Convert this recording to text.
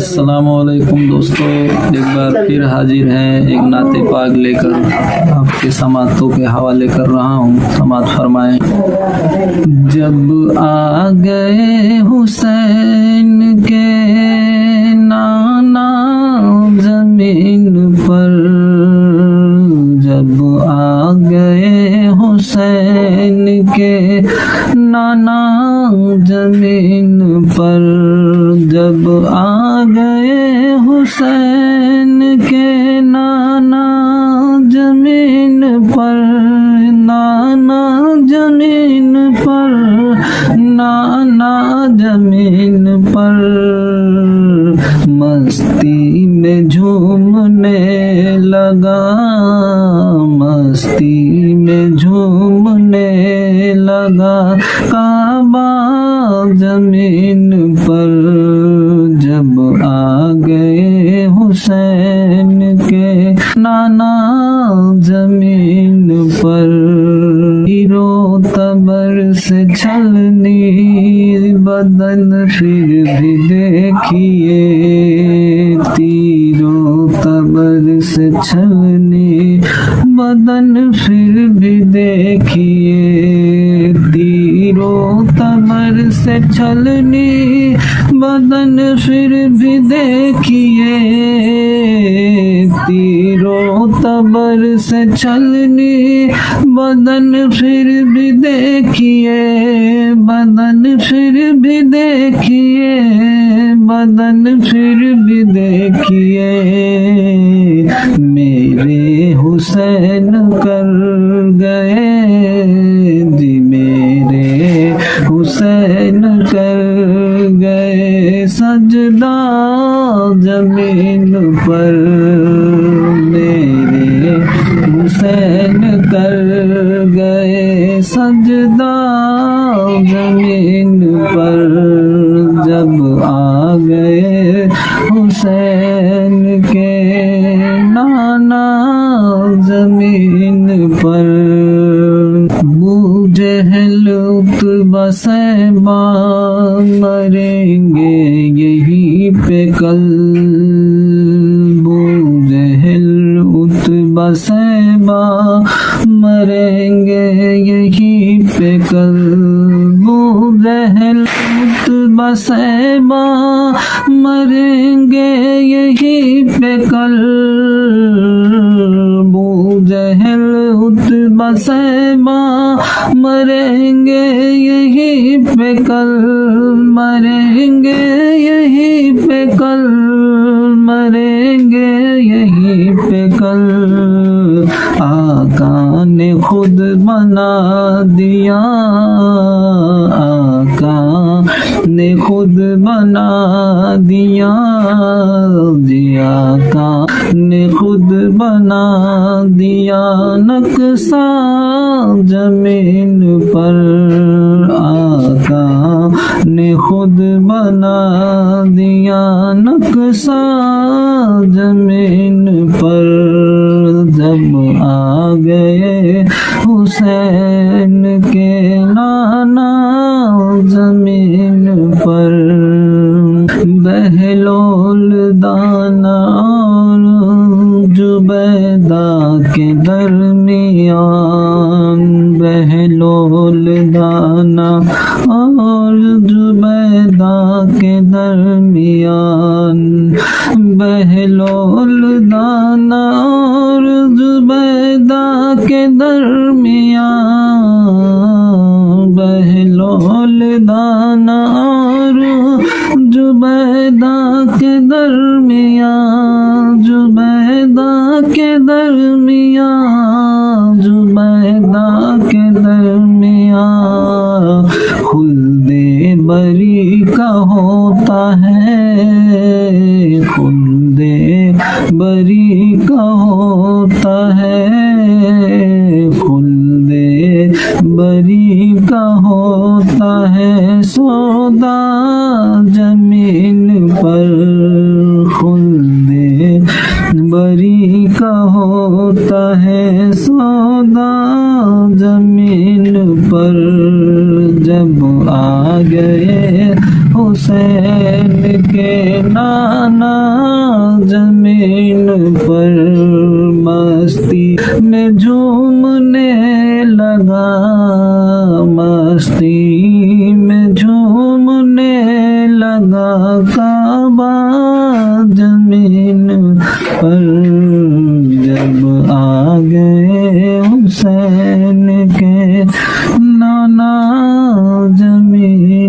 अस्सलाम वालेकुम दोस्तों, एक बार फिर हाजिर हैं एक नाते पाक लेकर आपके समातों के हवाले कर रहा हूँ। समात फरमाएं। जब आ गए हुसैन के नाना जमीन पर, जब आ गए हुसैन के नाना जमीन पर, जब आ गए हुसैन के नाना जमीन पर, नाना जमीन पर, नाना जमीन पर, मस्ती में झूमने लगा, मस्ती में झूमने लगा काबा जमीन पर। जब आ गए हुसैन के नाना जमीन पर, तीरो तबर से छलनी बदन फिर भी देखिए, तीरो तबर से छलनी बदन फिर भी देखिए, तीरो तबर से छलनी बदन फिर भी देखिए, तीरो तबर से छलनी बदन फिर भी देखिए, बदन फिर भी देखिए, बदन फिर भी देखिए, मेरे हुसैन कर गए जी, मेरे हुसैन कर गए सजदा जमीन पर, मेरे हुसैन कर गए सजदा जमीन पर। जब आ गए हुसैन के नाना जमीन पर, बूजहल उतबा सैबा मरेंगे यहीं पे कल, बूजहल उतबा सैबा मरेंगे यहीं पे कल, बूजहल उतबा सैबा मरेंगे यहीं पे कल, बूजहल उतबा सैबा मरेंगे यहीं पे कल, मरेंगे यहीं पे कल, मरेंगे यहीं पे कल। आका ने खुद बना दिया, आका ने खुद बना दिया जी, आका ने खुद बना दिया नक्शा जमीन पर, आका ने खुद बना दिया नक्शा जमीन पर। जब आ गए हुसैन के नाना जमीन पर, बहलोल दाना और जुबैदा के दरमियान, बहलोल दाना और जुबैदा के दरमियान, बहलोल दाना और जुबैदा के दरमियान, बहलोल दाना और जुबैदा के दरमियान, जुबैदा के दरमियान, जुबैदा के दरमियान, खुल्दे बरी का होता है, खुल्दे बरी का होता है, खुल्दे बरी का होता है सौदा जमीन पर, खुल्दे बरी का होता है सौदा जमीन पर। जब आ गए हुसैन के نانا زمین پر مستی میں جھومنے لگا، مستی میں جھومنے لگا، کعبہ زمین پر جب آ گئے حسین کے نانا زمین